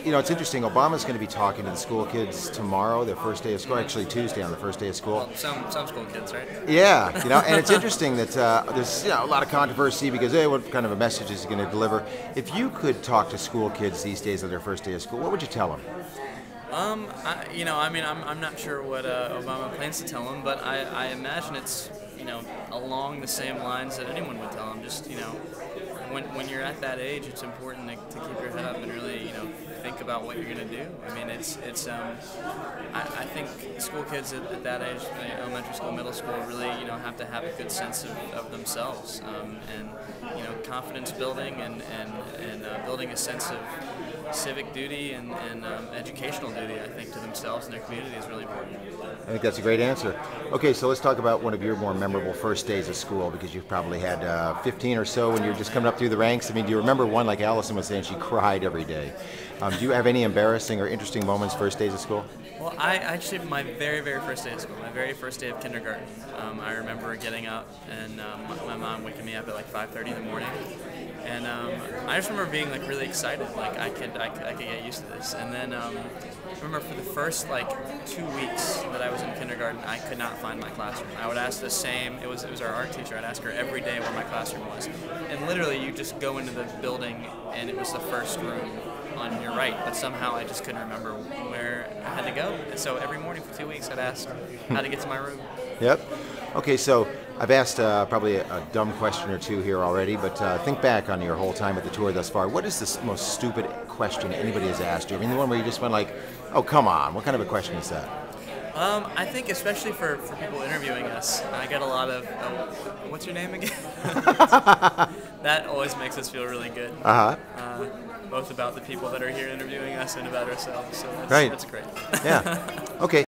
You know, it's interesting. Obama's going to be talking to the school kids tomorrow, their first day of school. Actually, Tuesday on the first day of school. Well, some school kids, right? Yeah, you know, and it's interesting that there's a lot of controversy because hey, what kind of a message is he going to deliver? If you could talk to school kids these days on their first day of school, what would you tell them? I'm not sure what Obama plans to tell them, but I imagine it's, along the same lines that anyone would tell them. Just, when you're at that age, it's important to keep your head up and really, think about what you're going to do. I mean, I think school kids at that age, elementary school, middle school, really, have to have a good sense of themselves, and confidence building and building a sense of civic duty and educational duty, I think, to themselves and their community is really important. I think that's a great answer. Okay, so let's talk about one of your more memorable first days of school, because you've probably had 15 or so when you're just coming up through the ranks. I mean, do you remember one, like Allison was saying, she cried every day. Do you have any embarrassing or interesting moments first days of school? Well, my very, very first day of school, my very first day of kindergarten, I remember getting up and my mom waking me up at like 5:30 in the morning. And I just remember being like really excited, like I could get used to this. And then I remember for the first like 2 weeks that I was in kindergarten, I could not find my classroom. I would ask the same. It was our art teacher. I'd ask her every day where my classroom was. And literally, you just go into the building, and it was the first room on your right. But somehow I just couldn't remember where I had to go. And so every morning for 2 weeks, I'd ask how to get to my room. Yep. Okay, so I've asked probably a dumb question or two here already, but think back on your whole time at the tour thus far. What is the most stupid question anybody has asked you? I mean, the one where you just went like, oh, come on, what kind of a question is that? I think especially for people interviewing us, I get a lot of, what's your name again? That always makes us feel really good. Both about the people that are here interviewing us and about ourselves, so that's great. Yeah. Okay.